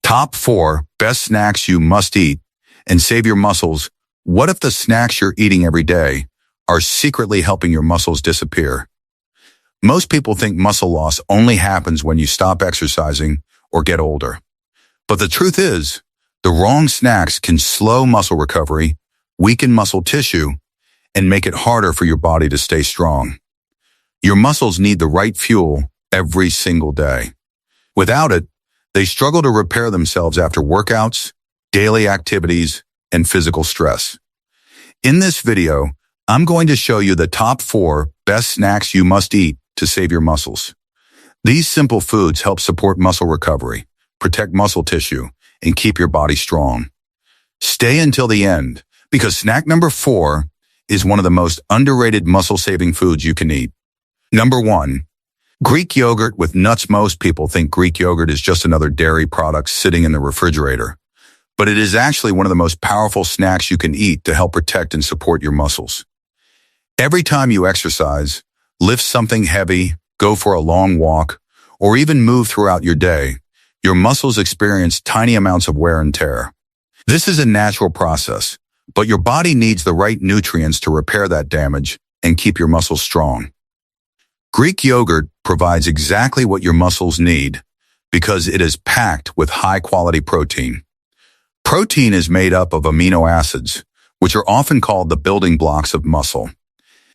Top 4 best snacks you must eat and save your muscles. What if the snacks you're eating every day are secretly helping your muscles disappear? Most people think muscle loss only happens when you stop exercising or get older. But the truth is, the wrong snacks can slow muscle recovery, weaken muscle tissue, and make it harder for your body to stay strong. Your muscles need the right fuel every single day. Without it, they struggle to repair themselves after workouts, daily activities, and physical stress. In this video, I'm going to show you the top 4 best snacks you must eat to save your muscles. These simple foods help support muscle recovery, protect muscle tissue, and keep your body strong. Stay until the end, because snack number 4 is one of the most underrated muscle-saving foods you can eat. Number 1. Greek yogurt with nuts. Most people think Greek yogurt is just another dairy product sitting in the refrigerator, but it is actually one of the most powerful snacks you can eat to help protect and support your muscles. Every time you exercise, lift something heavy, go for a long walk, or even move throughout your day, your muscles experience tiny amounts of wear and tear. This is a natural process, but your body needs the right nutrients to repair that damage and keep your muscles strong. Greek yogurt provides exactly what your muscles need because it is packed with high-quality protein. Protein is made up of amino acids, which are often called the building blocks of muscle.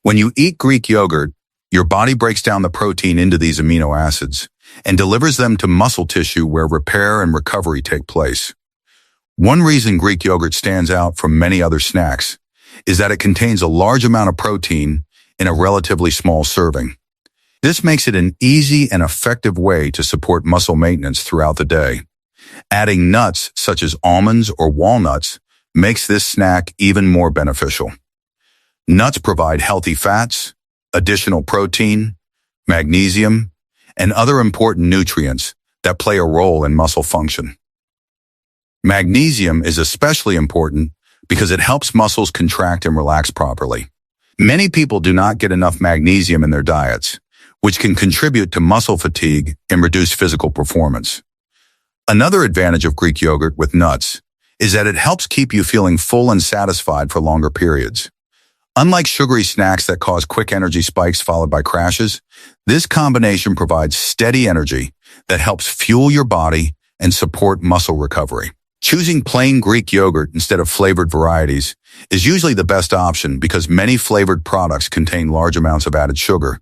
When you eat Greek yogurt, your body breaks down the protein into these amino acids and delivers them to muscle tissue where repair and recovery take place. One reason Greek yogurt stands out from many other snacks is that it contains a large amount of protein in a relatively small serving. This makes it an easy and effective way to support muscle maintenance throughout the day. Adding nuts such as almonds or walnuts makes this snack even more beneficial. Nuts provide healthy fats, additional protein, magnesium, and other important nutrients that play a role in muscle function. Magnesium is especially important because it helps muscles contract and relax properly. Many people do not get enough magnesium in their diets, which can contribute to muscle fatigue and reduce physical performance. Another advantage of Greek yogurt with nuts is that it helps keep you feeling full and satisfied for longer periods. Unlike sugary snacks that cause quick energy spikes followed by crashes, this combination provides steady energy that helps fuel your body and support muscle recovery. Choosing plain Greek yogurt instead of flavored varieties is usually the best option because many flavored products contain large amounts of added sugar.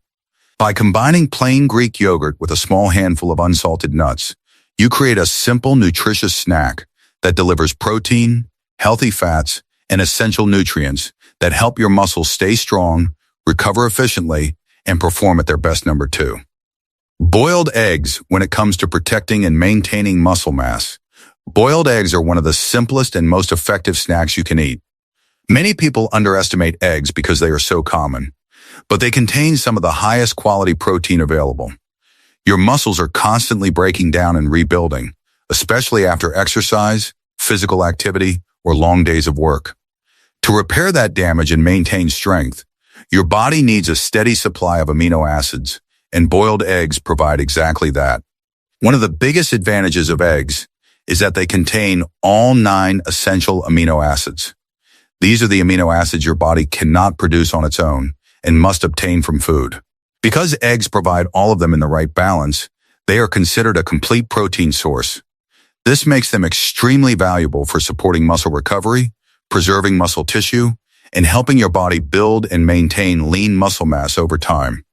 By combining plain Greek yogurt with a small handful of unsalted nuts, you create a simple, nutritious snack that delivers protein, healthy fats, and essential nutrients that help your muscles stay strong, recover efficiently, and perform at their best. Number 2. Boiled eggs. When it comes to protecting and maintaining muscle mass, boiled eggs are one of the simplest and most effective snacks you can eat. Many people underestimate eggs because they are so common, but they contain some of the highest quality protein available. Your muscles are constantly breaking down and rebuilding, especially after exercise, physical activity, or long days of work. To repair that damage and maintain strength, your body needs a steady supply of amino acids, and boiled eggs provide exactly that. One of the biggest advantages of eggs is that they contain all 9 essential amino acids. These are the amino acids your body cannot produce on its own and must obtain from food. Because eggs provide all of them in the right balance, they are considered a complete protein source. This makes them extremely valuable for supporting muscle recovery, preserving muscle tissue, and helping your body build and maintain lean muscle mass over time.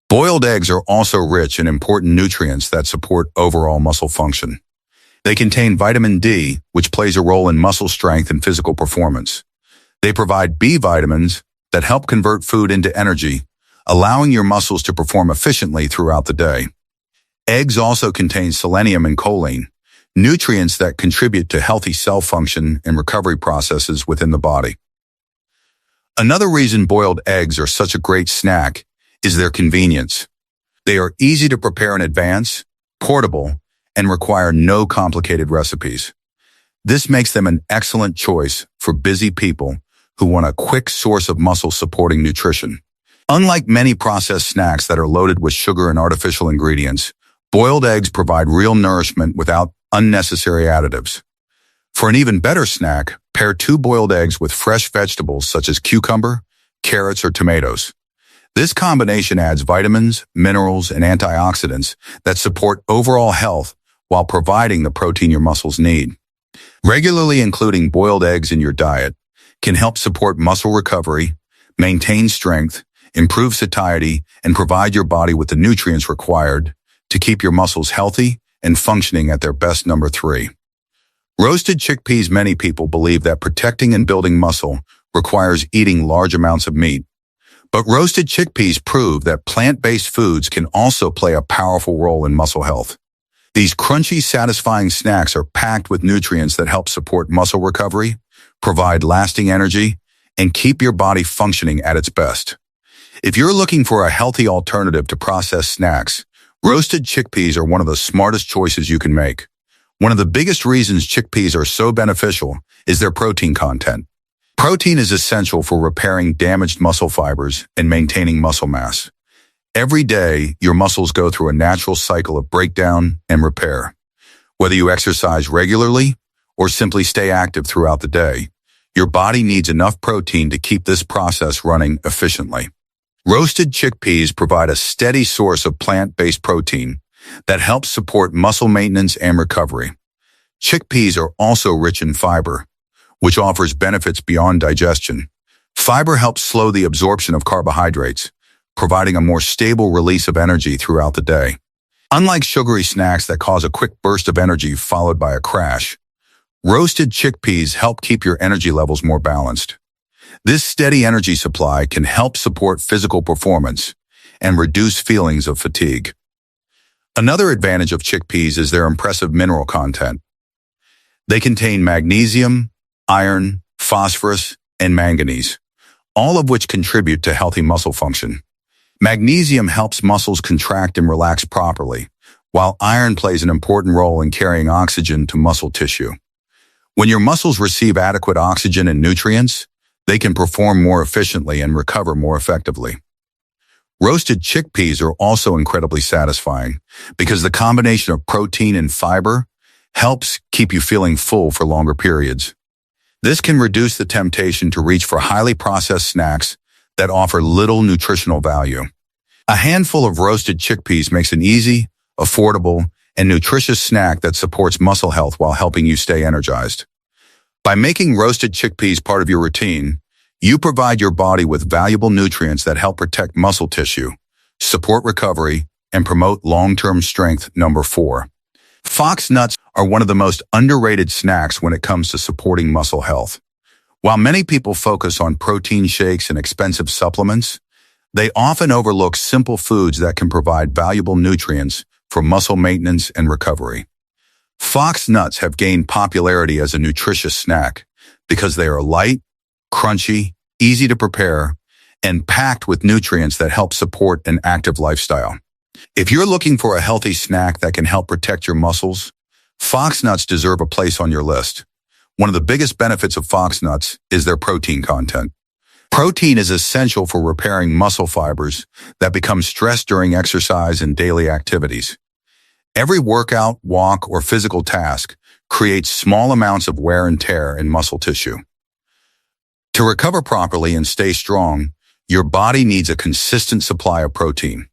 Boiled eggs are also rich in important nutrients that support overall muscle function. They contain vitamin D, which plays a role in muscle strength and physical performance. They provide B vitamins that help convert food into energy, allowing your muscles to perform efficiently throughout the day. Eggs also contain selenium and choline, nutrients that contribute to healthy cell function and recovery processes within the body. Another reason boiled eggs are such a great snack is their convenience. They are easy to prepare in advance, portable, and require no complicated recipes. This makes them an excellent choice for busy people who want a quick source of muscle-supporting nutrition. Unlike many processed snacks that are loaded with sugar and artificial ingredients, boiled eggs provide real nourishment without unnecessary additives. For an even better snack, pair 2 boiled eggs with fresh vegetables such as cucumber, carrots, or tomatoes. This combination adds vitamins, minerals, and antioxidants that support overall health while providing the protein your muscles need. Regularly including boiled eggs in your diet can help support muscle recovery, maintain strength, improve satiety, and provide your body with the nutrients required to keep your muscles healthy and functioning at their best. Number 3. Roasted chickpeas. Many people believe that protecting and building muscle requires eating large amounts of meat. But roasted chickpeas prove that plant-based foods can also play a powerful role in muscle health. These crunchy, satisfying snacks are packed with nutrients that help support muscle recovery, provide lasting energy, and keep your body functioning at its best. If you're looking for a healthy alternative to processed snacks, roasted chickpeas are one of the smartest choices you can make. One of the biggest reasons chickpeas are so beneficial is their protein content. Protein is essential for repairing damaged muscle fibers and maintaining muscle mass. Every day, your muscles go through a natural cycle of breakdown and repair. Whether you exercise regularly or simply stay active throughout the day, your body needs enough protein to keep this process running efficiently. Roasted chickpeas provide a steady source of plant-based protein that helps support muscle maintenance and recovery. Chickpeas are also rich in fiber, which offers benefits beyond digestion. Fiber helps slow the absorption of carbohydrates, providing a more stable release of energy throughout the day. Unlike sugary snacks that cause a quick burst of energy followed by a crash, roasted chickpeas help keep your energy levels more balanced. This steady energy supply can help support physical performance and reduce feelings of fatigue. Another advantage of chickpeas is their impressive mineral content. They contain magnesium, iron, phosphorus, and manganese, all of which contribute to healthy muscle function. Magnesium helps muscles contract and relax properly, while iron plays an important role in carrying oxygen to muscle tissue. When your muscles receive adequate oxygen and nutrients, they can perform more efficiently and recover more effectively. Roasted chickpeas are also incredibly satisfying because the combination of protein and fiber helps keep you feeling full for longer periods. This can reduce the temptation to reach for highly processed snacks that offer little nutritional value. A handful of roasted chickpeas makes an easy, affordable, and nutritious snack that supports muscle health while helping you stay energized. By making roasted chickpeas part of your routine, you provide your body with valuable nutrients that help protect muscle tissue, support recovery, and promote long-term strength. Number 4. Fox nuts are one of the most underrated snacks when it comes to supporting muscle health. While many people focus on protein shakes and expensive supplements, they often overlook simple foods that can provide valuable nutrients for muscle maintenance and recovery. Fox nuts have gained popularity as a nutritious snack because they are light, crunchy, easy to prepare, and packed with nutrients that help support an active lifestyle. If you're looking for a healthy snack that can help protect your muscles, fox nuts deserve a place on your list. One of the biggest benefits of fox nuts is their protein content. Protein is essential for repairing muscle fibers that become stressed during exercise and daily activities. Every workout, walk, or physical task creates small amounts of wear and tear in muscle tissue. To recover properly and stay strong, your body needs a consistent supply of protein.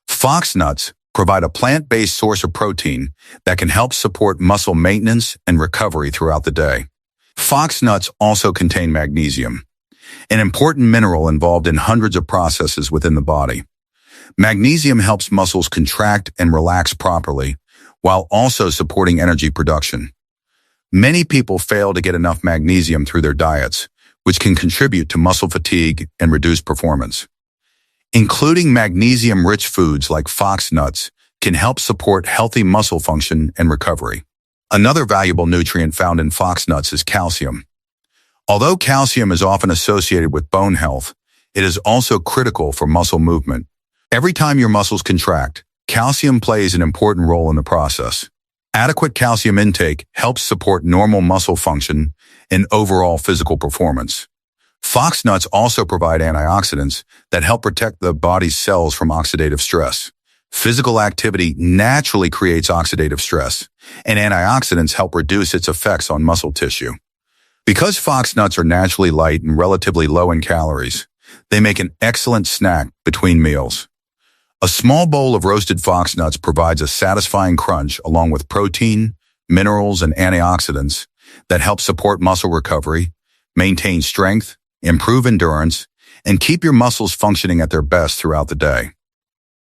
Fox nuts provide a plant-based source of protein that can help support muscle maintenance and recovery throughout the day. Fox nuts also contain magnesium, an important mineral involved in hundreds of processes within the body. Magnesium helps muscles contract and relax properly, while also supporting energy production. Many people fail to get enough magnesium through their diets, which can contribute to muscle fatigue and reduce performance. Including magnesium-rich foods like fox nuts can help support healthy muscle function and recovery. Another valuable nutrient found in fox nuts is calcium. Although calcium is often associated with bone health, it is also critical for muscle movement. Every time your muscles contract, calcium plays an important role in the process. Adequate calcium intake helps support normal muscle function and overall physical performance. Fox nuts also provide antioxidants that help protect the body's cells from oxidative stress. Physical activity naturally creates oxidative stress, and antioxidants help reduce its effects on muscle tissue. Because fox nuts are naturally light and relatively low in calories, they make an excellent snack between meals. A small bowl of roasted fox nuts provides a satisfying crunch along with protein, minerals, and antioxidants that help support muscle recovery, maintain strength, improve endurance, and keep your muscles functioning at their best throughout the day.